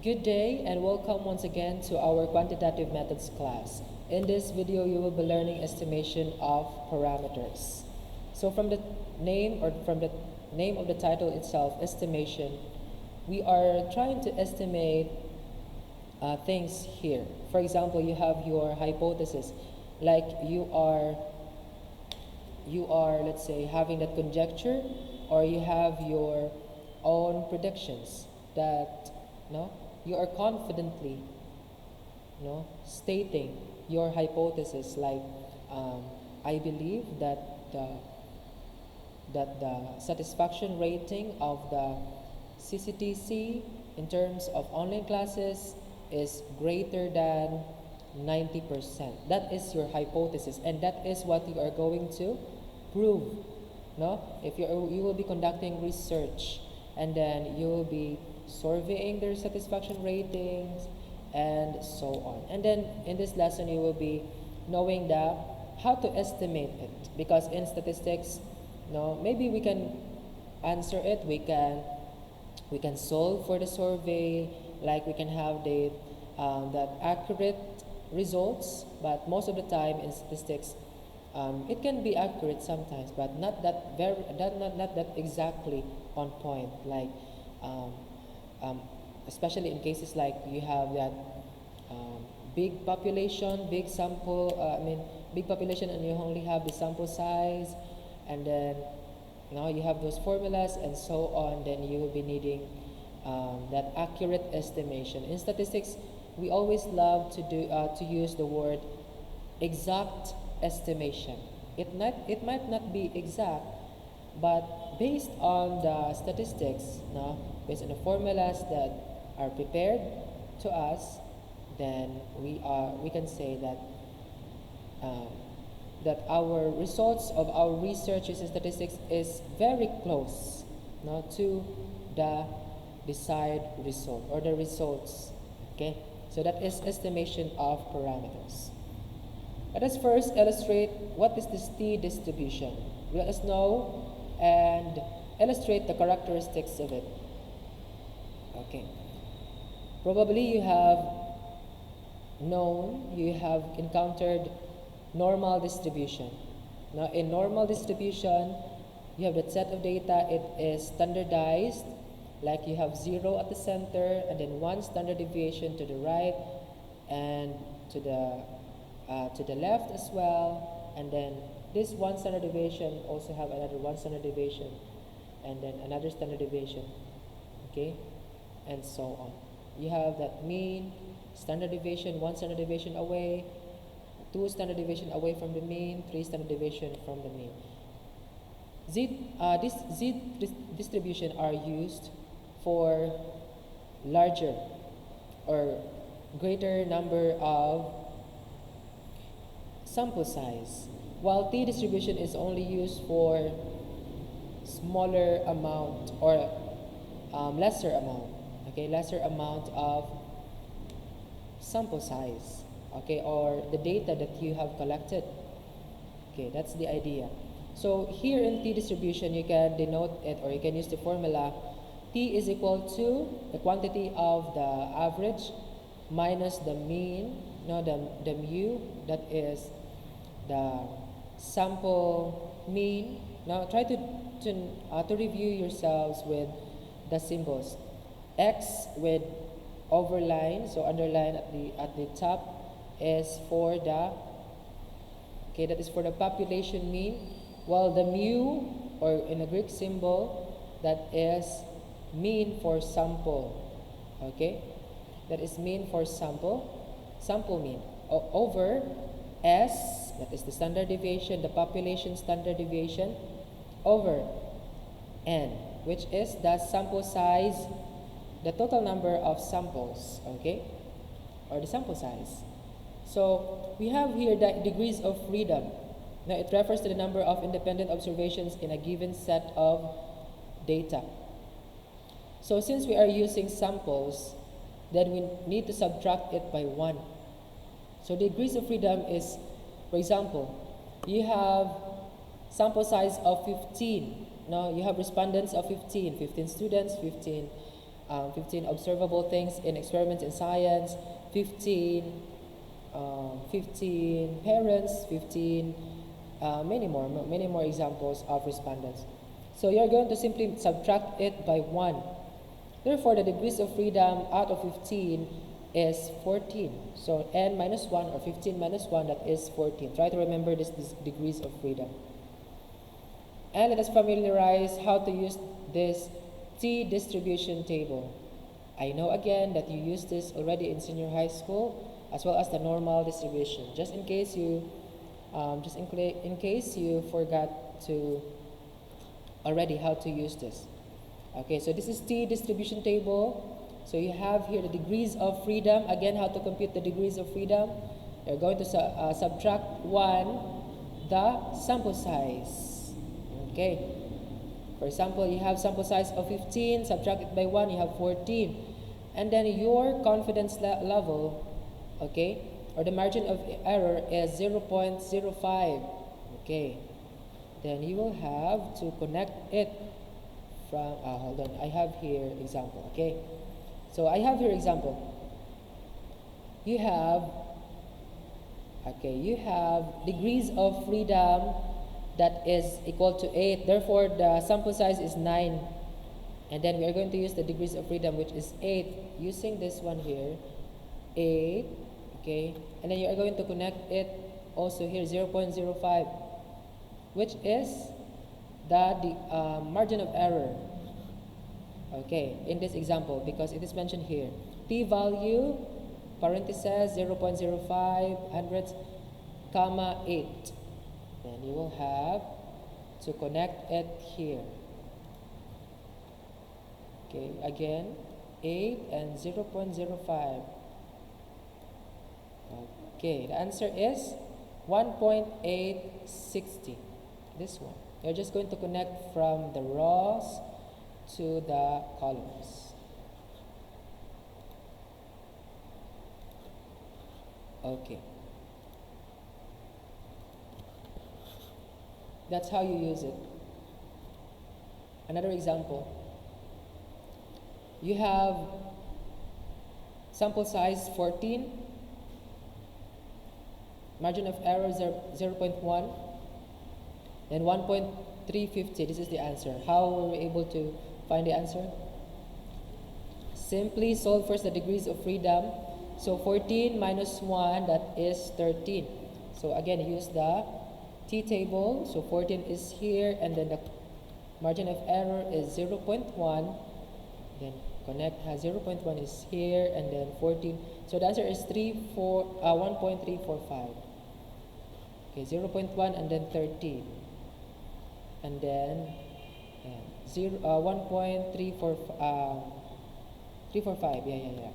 Good day and welcome once again to our quantitative methods class. In this video, you will be learning estimation of parameters. So from the name of the title itself, estimation, we are trying to estimate things here. For example, you have your hypothesis, like you are let's say having that conjecture, or you have your own predictions that you are confidently stating your hypothesis, like I believe that the satisfaction rating of the CCTC in terms of online classes is greater than 90%. That is your hypothesis, and that is what you are going to prove. If you will be conducting research, and then you will be surveying their satisfaction ratings and so on. And then in this lesson, you will be knowing how to estimate it, because in statistics, maybe we can answer it. We can solve for the survey, like we can have that accurate results, but most of the time in statistics, it can be accurate sometimes, but not that exactly on point. Like especially in cases like you have that big population, big sample. Big population, and you only have the sample size, and then you have those formulas and so on. Then you will be needing that accurate estimation. In statistics, we always love to use the word exact estimation. It might not be exact, but based on the statistics, based on the formulas that are prepared to us, then we can say that that our results of our research in statistics is very close to the desired result, or the results. Okay, so that is estimation of parameters. Let us first illustrate what is this t distribution. Let us know and illustrate the characteristics of it. Okay, probably you have encountered normal distribution. Now in normal distribution, you have that set of data. It is standardized, like you have 0 at the center, and then 1 standard deviation to the right and to the left as well, and then this 1 standard deviation also have another 1 standard deviation, and then another standard deviation, okay, and so on. You have that mean, standard deviation, 1 standard deviation away, 2 standard deviation away from the mean, 3 standard deviation from the mean. This Z distribution are used for larger or greater number of sample size, while t distribution is only used for smaller amount, or lesser amount, okay, lesser amount of sample size, okay, or the data that you have collected. Okay, that's the idea. So here in t distribution, you can denote it, or you can use the formula t is equal to the quantity of the average minus the mean, the mu, that is the sample mean. Now try to review yourselves with the symbols. X with overline, so underline at the top, is for that is for the population mean, while the mu, or in a Greek symbol, that is mean for sample. Okay, that is mean for sample mean, over S, that is the standard deviation, the population standard deviation, over N, which is the sample size, the total number of samples, okay, or the sample size. So we have here the degrees of freedom. Now it refers to the number of independent observations in a given set of data. So since we are using samples, then we need to subtract it by 1. So degrees of freedom is, for example, you have sample size of 15. Now you have respondents of 15 students, 15 15 observable things in experiments in science, 15 15 parents, 15 many more examples of respondents. So you're going to simply subtract it by 1. Therefore, the degrees of freedom out of 15 is 14. So n minus 1 or 15 minus 1, that is 14. Try to remember this degrees of freedom. And let us familiarize how to use this T distribution table. I know again that you used this already in senior high school, as well as the normal distribution. Just in case you forgot to already how to use this. Okay, so this is T distribution table. So you have here the degrees of freedom. Again, how to compute the degrees of freedom? You're going to subtract 1 the sample size. Okay. For example, you have sample size of 15, subtract it by 1, you have 14. And then your confidence level, okay, or the margin of error is 0.05. Okay. Then you will have to connect it from, hold on, I have here example, okay. So I have here example. You have degrees of freedom that is equal to 8. Therefore, the sample size is 9. And then we are going to use the degrees of freedom, which is 8, using this one here, 8, okay. And then you are going to connect it also here, 0.05, which is the margin of error, okay, in this example, because it is mentioned here. T value, parentheses, 0.05, hundredths, comma, 8. Then you will have to connect it here. Okay, again, 8 and 0.05. Okay, the answer is 1.860. This one. You're just going to connect from the rows to the columns. Okay. That's how you use it. Another example. You have sample size 14, margin of error 0.1, and 1.350. This is the answer. How were we able to find the answer? Simply solve first the degrees of freedom. So 14 minus 1, that is 13. So again, use the T table. So 14 is here, and then the margin of error is 0.1. Then connect has 0.1 is here, and then 14. So the answer is 1.345. Okay, 0.1 and then 13. And then 1.345.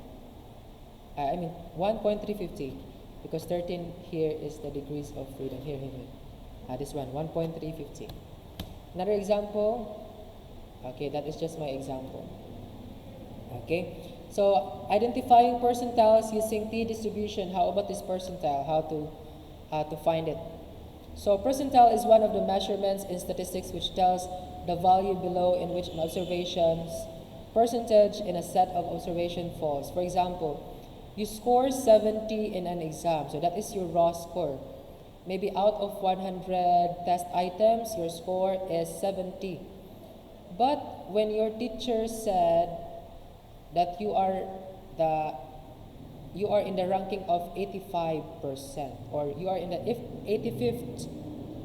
Yeah. I mean 1.350, because 13 here is the degrees of freedom. Here. This one, 1.350. Another example. Okay, that is just my example. Okay, so identifying percentiles using T distribution. How about this percentile? How to find it? So percentile is one of the measurements in statistics which tells the value below in which an observation's percentage in a set of observation falls. For example, you score 70 in an exam, so that is your raw score. Maybe out of 100 test items, your score is 70. But when your teacher said that you are in the ranking of 85%, or you are in the 85th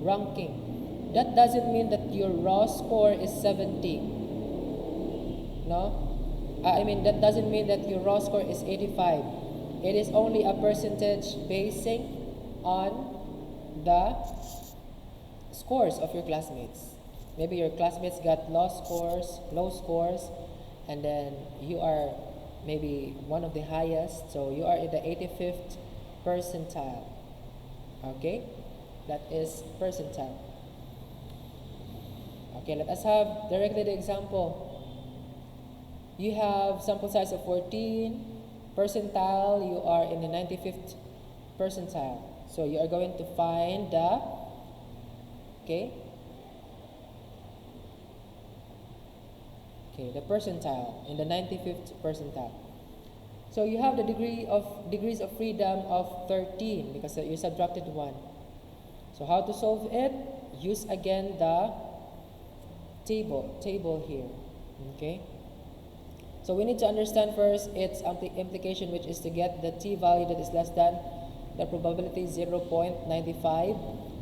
ranking, that doesn't mean that your raw score is 70. No? I mean, that doesn't mean that your raw score is 85. It is only a percentage basing on the scores of your classmates. Maybe your classmates got low scores, and then you are maybe one of the highest, so you are in the 85th percentile. Okay, that is percentile. Okay, let us have directly the example. You have sample size of 14, percentile, you are in the 95th percentile. So you are going to find the, okay, Okay, the percentile, in the 95th percentile. So you have the degrees of freedom of 13 because you subtracted 1. So how to solve it? Use again the table here. Okay? So we need to understand first its implication, which is to get the t value that is less than the probability 0.95.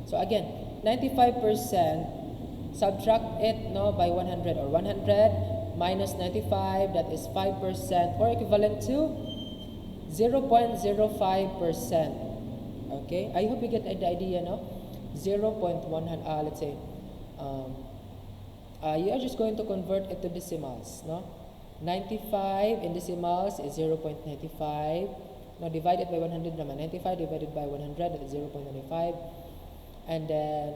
So again, 95%, subtract it by 100, or 100 minus 95, that is 5%, or equivalent to 0.05%. Okay, I hope you get the idea, no? 0.100, let's say, you are just going to convert it to decimals, no? 95 in decimals is 0.95. Now divided by 100 naman. 95 divided by 100, that is 0.95. And then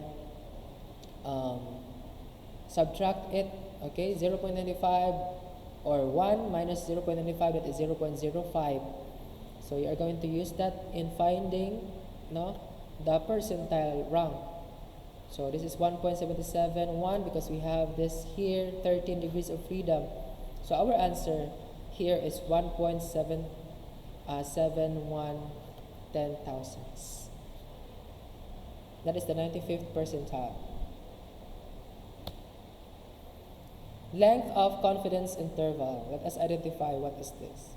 subtract it, okay? 0.95 or 1 minus 0.95, that is 0.05. So you are going to use that in finding the percentile rank. So this is 1.771 because we have this here 13 degrees of freedom. So our answer here is 1.771 ten thousandths. That is the 95th percentile. Length of confidence interval. Let us identify what is this.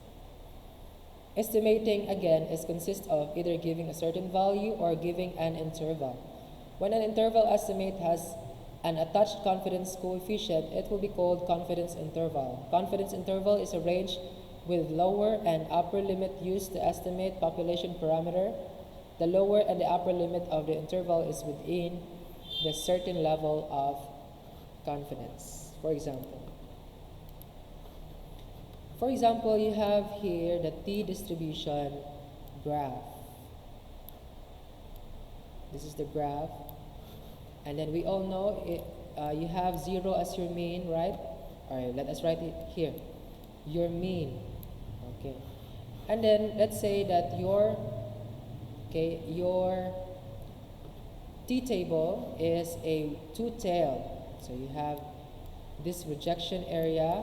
Estimating, again, consists of either giving a certain value or giving an interval. When an interval estimate has an attached confidence coefficient, it will be called confidence interval. Confidence interval is a range with lower and upper limit used to estimate population parameter. The lower and the upper limit of the interval is within the certain level of confidence. For example, you have here the t distribution graph. This is the graph. And then we all know you have 0 as your mean, right? Alright, let us write it here. Your mean. Okay. And then let's say that your t-table is a two-tailed. So you have this rejection area.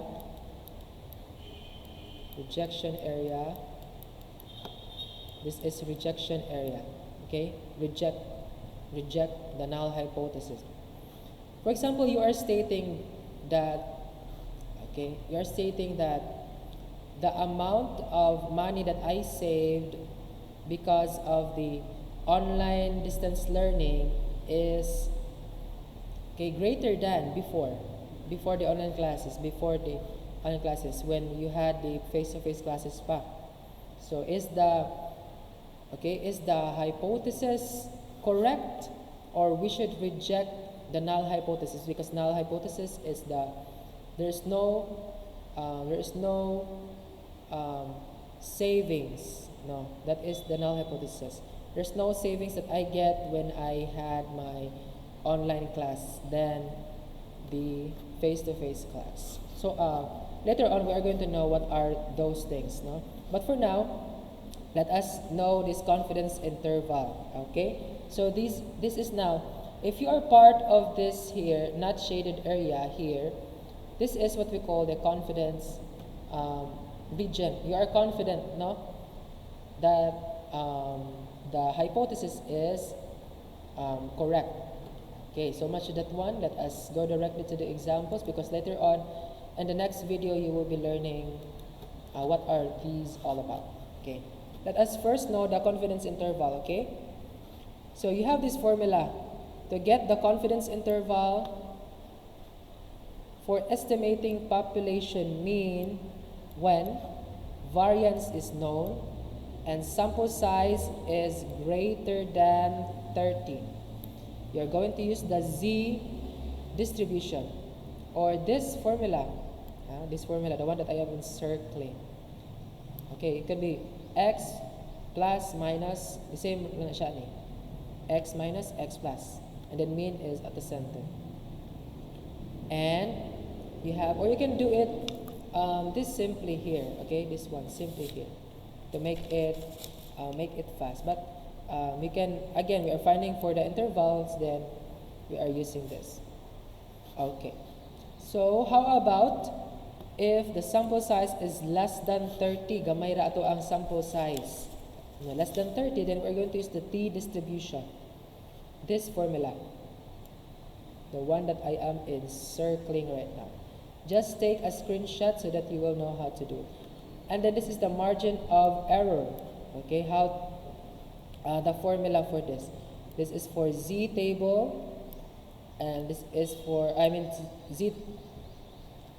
This is rejection area. Okay? Reject the null hypothesis. For example, you are stating that the amount of money that I saved because of the online distance learning is greater than before the online classes, when you had the face-to-face classes pa. So is the hypothesis correct, or we should reject the null hypothesis, because null hypothesis is there's no savings. No, that is the null hypothesis. There's no savings that I get when I had my online class than the face-to-face class. So later on we are going to know what are those things, no? But for now, let us know this confidence interval. Okay, so this is now, if you are part of this here not shaded area here, this is what we call the confidence region. You are confident, no, that the hypothesis is correct. Okay, so much of that one. Let us go directly to the examples, because later on in the next video you will be learning what are these all about. Okay, let us first know the confidence interval. Okay, so you have this formula to get the confidence interval for estimating population mean when variance is known and sample size is greater than 30. You're going to use the z distribution, or this formula, the one that I have been circling. Okay, it could be x plus minus, the same na siya ni, x minus x plus, and then mean is at the center. And you have, or you can do it this simply here. Okay, this one simply here to make it fast. But we can, again, we are finding for the intervals, then we are using this. Okay, so how about if the sample size is less than 30, gamay ra ato ang sample size. Less than 30, then we're going to use the t distribution. This formula, the one that I am encircling right now. Just take a screenshot so that you will know how to do it. And then this is the margin of error. Okay, how the formula for this. This is for z table, and this is for z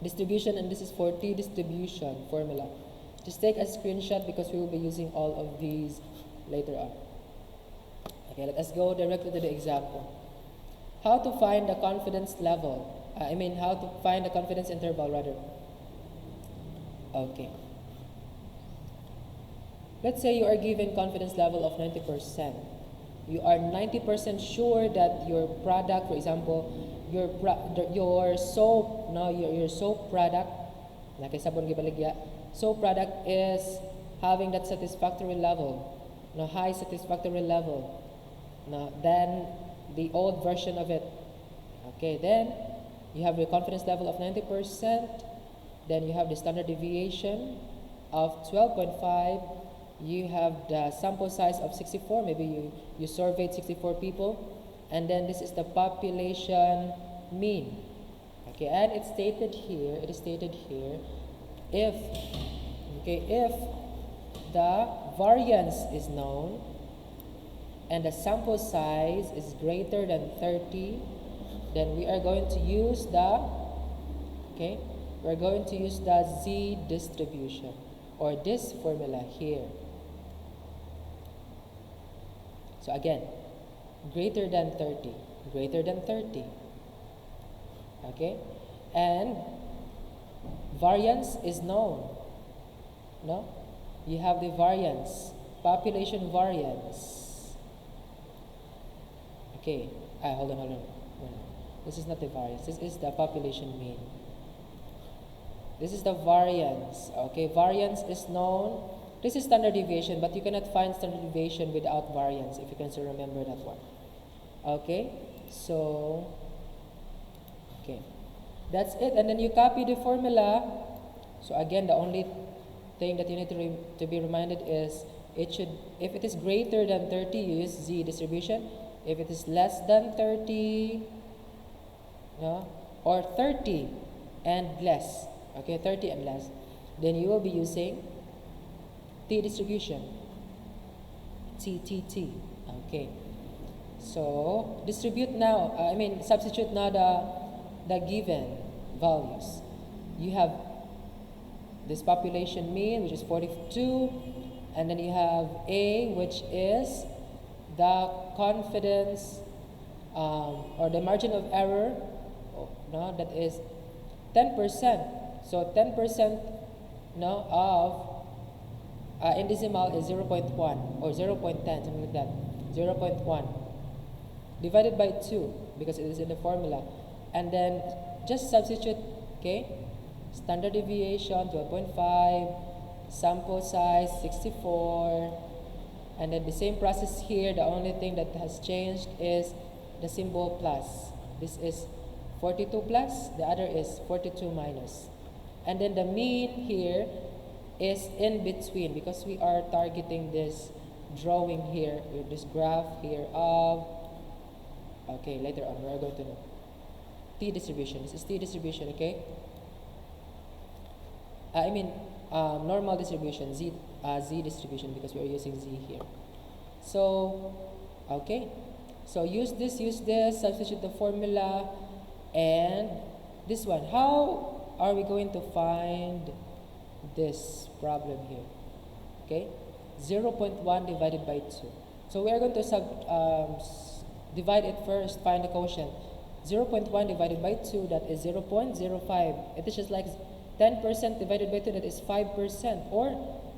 distribution, and this is for t distribution formula. Just take a screenshot because we will be using all of these later on. Okay, let us go directly to the example. How to find the confidence level. How to find the confidence interval rather. Okay. Let's say you are given confidence level of 90%. You are 90% sure that your product, for example, your soap, your soap product, soap product is having that satisfactory level, high satisfactory level, than the old version of it. Okay, then you have your confidence level of 90%, then you have the standard deviation of 12.5, you have the sample size of 64, maybe you surveyed 64 people, and then this is the population mean. Okay, and it is stated here, if the variance is known and the sample size is greater than 30, then we are going to use the z distribution, or this formula here. So again, greater than 30, okay, and variance is known. You have the variance, population variance. Okay, hold on. No. This is not the variance. This is the population mean. This is the variance. Okay, variance is known. This is standard deviation, but you cannot find standard deviation without variance, if you can still remember that one. Okay, so that's it. And then you copy the formula. So again, the only thing that you need to be reminded is if it is greater than 30, you use z distribution. If it is less than 30, or 30 and less, 30 and less, then you will be using t distribution, t. Okay, so substitute now the given values. You have this population mean, which is 42, and then you have A, which is the confidence or the margin of error, that is 10%. So 10% of in decimal is 0.1 or 0.10, something like that. 0.1 divided by 2 because it is in the formula, and then just substitute. Standard deviation 12.5, sample size 64, and then the same process here. The only thing that has changed is the symbol plus. This is 42 plus, the other is 42 minus, and then the mean here is in between because we are targeting this drawing here, this graph here of, later on we are going to know t distribution. This is t distribution, normal distribution, z distribution, because we are using z here. So so use this, substitute the formula, and this one. How are we going to find this problem here? 0.1 divided by 2. So we are going to divide it first, find the quotient. 0.1 divided by 2, that is 0.05. It is just like 10% divided by 2, that is 5%, or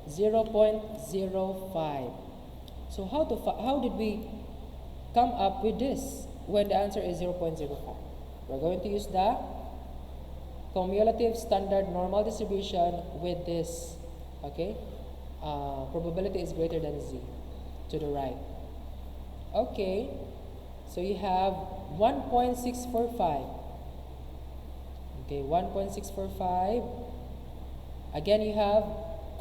0.05. So how did we come up with this when the answer is 0.05? We're going to use the cumulative standard normal distribution with this. Probability is greater than z to the right. So you have 1.645. 1.645 Again, you have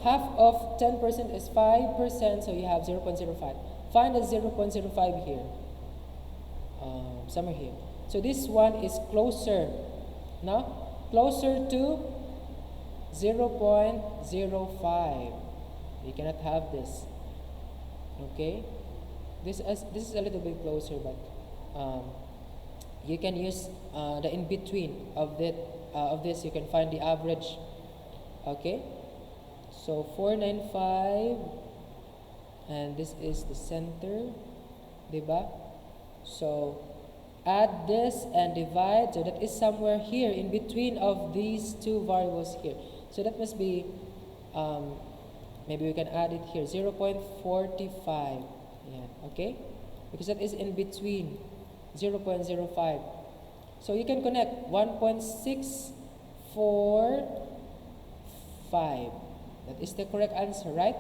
half of 10% is 5%, so you have 0.05. Find the 0.05 here, somewhere here. So this one is closer, no? Closer to 0.05. You cannot have this. Okay? This is a little bit closer, but you can use the in between of this. You can find the average. Okay? So 495, and this is the center, diba? So add this and divide, so that is somewhere here in between of these two variables here. So that must be, maybe we can add it here, 0.45. Yeah, okay? Because that is in between 0.05. So you can connect 1.645. That is the correct answer, right?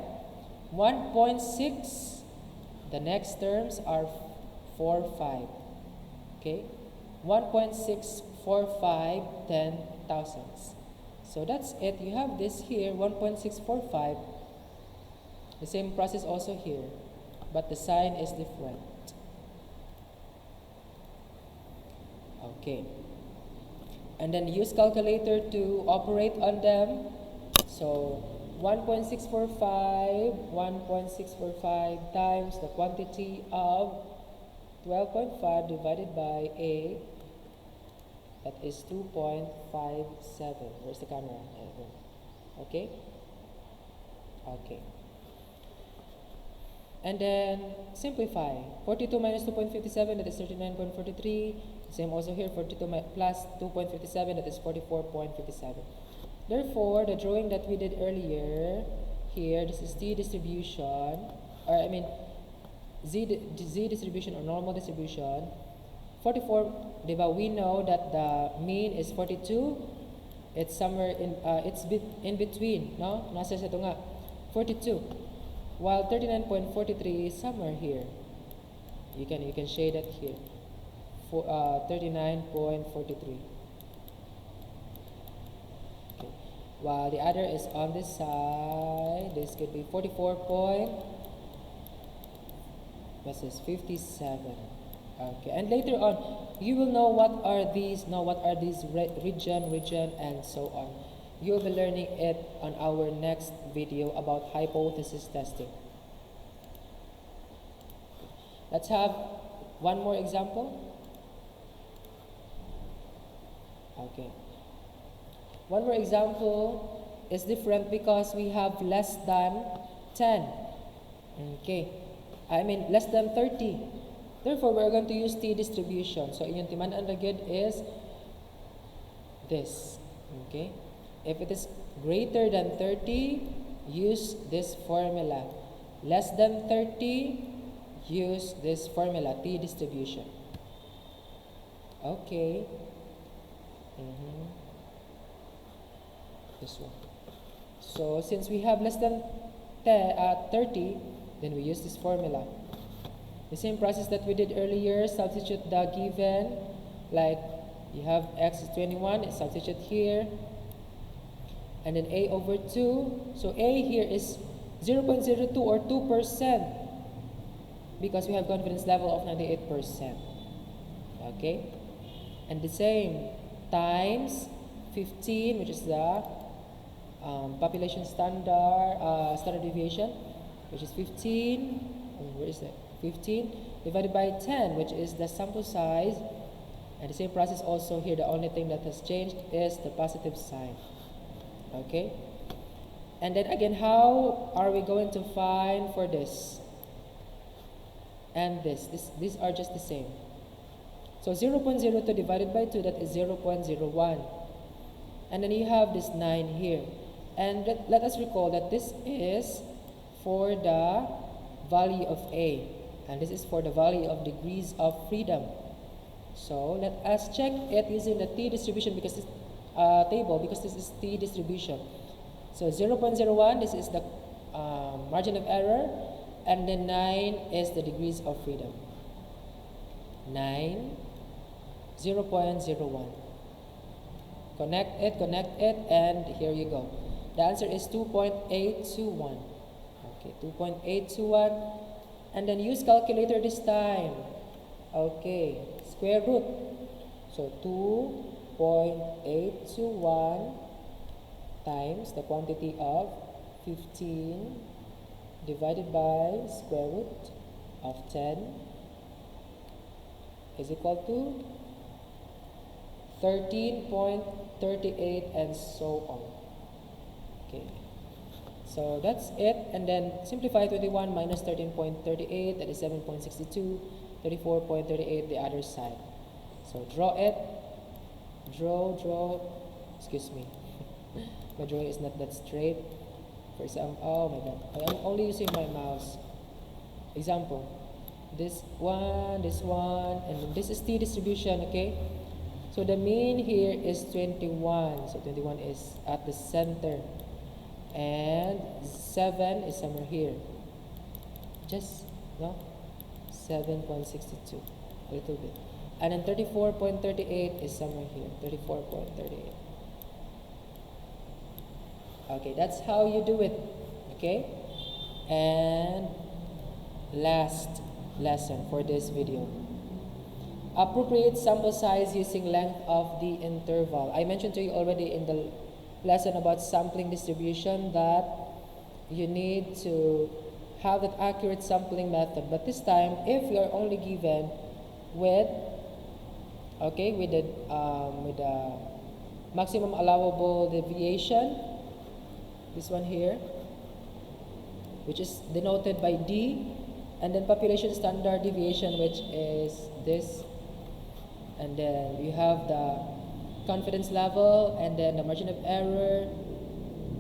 1.6. The next terms are 45. Okay? 1.645 10 thousandths. So that's it. You have this here, 1.645. The same process also here, but the sign is different. Okay. And then use calculator to operate on them. So 1.645 times the quantity of 12.5 divided by A, that is 2.57. Where's the camera? Okay? Okay. And then simplify. 42 minus 2.57, that is 39.43. Same also here, 42 plus 2.57, that is 44.57. Therefore, the drawing that we did earlier, here, this is T distribution, or I mean, Z distribution or normal distribution. 44, diba, we know that the mean is 42. It's somewhere in, in between, no? Nasa sa ito nga, 42. While 39.43 is somewhere here. You can shade it here. For 39.43. Okay. While the other is on this side, this could be 57. Okay, and later on, you will know what are these, region, and so on. You'll be learning it on our next video about hypothesis testing. Let's have one more example. Okay. One more example is different because we have less than 10. Okay. I mean less than 30. Therefore, we're going to use T distribution. So, inyong timan-an lagid is this. Okay. If it is greater than 30, use this formula. Less than 30, use this formula, T distribution. Okay. This one. So, since we have less than 30, then we use this formula. The same process that we did earlier, substitute the given, like you have x is 21, it's substitute here, and then a over 2. So a here is 0.02 or 2%, because we have confidence level of 98%. Okay? And the same, times 15, which is the population standard deviation, which is 15, where is it? 15 divided by 10, which is the sample size. And the same process also here, the only thing that has changed is the positive sign. Okay? And then again, how are we going to find for this and this? These are just the same. So 0.02 divided by 2, that is 0.01. And then you have this 9 here. And let us recall that this is for the value of A. And this is for the value of degrees of freedom. So let us check it using the T distribution because this table, because this is T distribution. So 0.01, this is the margin of error, and then 9 is the degrees of freedom. 9, 0.01. Connect it, and here you go. The answer is 2.821. Okay, 2.821. And then use calculator this time. Okay, square root. So 2.821 times the quantity of 15 divided by square root of 10 is equal to 13.38 and so on. Okay, so that's it. And then simplify 21 minus 13.38, that is 7.62, 34.38 the other side. So draw it. Draw. Excuse me. My drawing is not that straight. For example, oh my god, I am only using my mouse. Example, this one, and this is t distribution, okay? So the mean here is 21. So 21 is at the center. And 7 is somewhere here. Just, no? 7.62. A little bit. And then 34.38 is somewhere here. 34.38. Okay, that's how you do it. Okay? And last lesson for this video. Appropriate sample size using length of the interval. I mentioned to you already in the lesson about sampling distribution that you need to have that accurate sampling method. But this time, if you are only given with the maximum allowable deviation, this one here, which is denoted by D, and then population standard deviation, which is this, and then you have the confidence level and then the margin of error,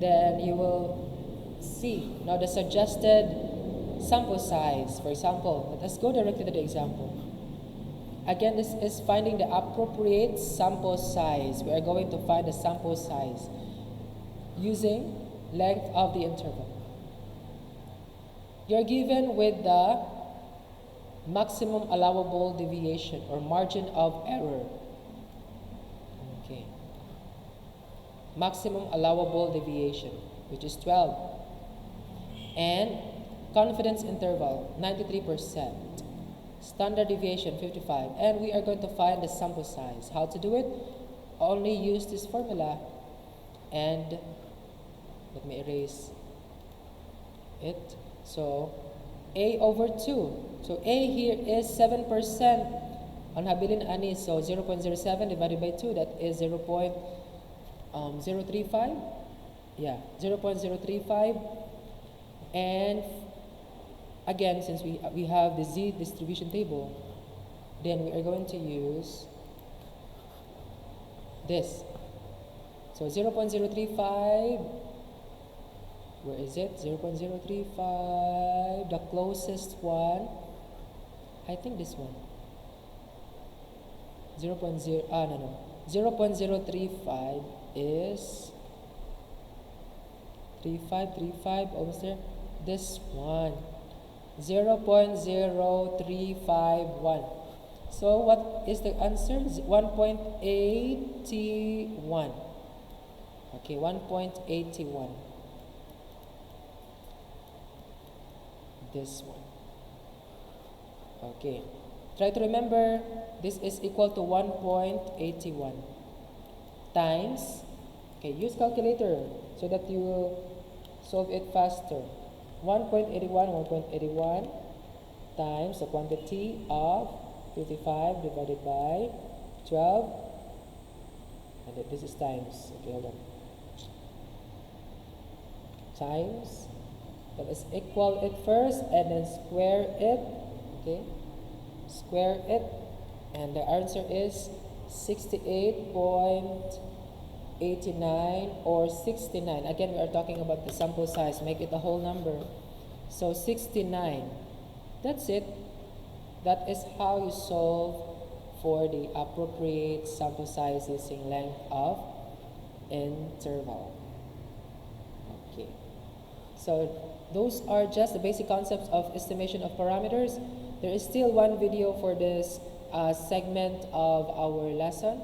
then you will see now the suggested sample size. For example, let's go directly to the example. Again, this is finding the appropriate sample size. We are going to find the sample size using length of the interval. You're given with the maximum allowable deviation or margin of error. Okay. Maximum allowable deviation, which is 12. And confidence interval, 93%. Standard deviation, 55. And we are going to find the sample size. How to do it? Only use this formula. And let me erase it. So A over 2. So A here is 7% on habilin anis. So 0.07 divided by 2, that is 0.035. Yeah, 0.035. And again, since we have the Z distribution table, then we are going to use this. So 0.035. Where is it? 0.035. The closest one, I think this one. 0.035 is 35, almost there. This one, 0.0351. So what is the answer? 1.81. Okay, 1.81. This one. Okay, try to remember this is equal to 1.81 times, okay, use calculator so that you will solve it faster. 1.81 times the quantity of 55 divided by 12, and this is times, okay, hold on, times. Let us equal it first and then square it. Okay, square it, and the answer is 68.89 or 69. Again, we are talking about the sample size. Make it a whole number. So 69. That's it. That is how you solve for the appropriate sample size using length of interval. Okay. So those are just the basic concepts of estimation of parameters. There is still one video for this segment of our lesson,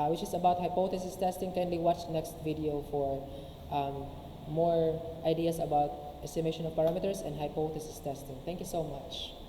which is about hypothesis testing. Kindly watch the next video for more ideas about estimation of parameters and hypothesis testing. Thank you so much.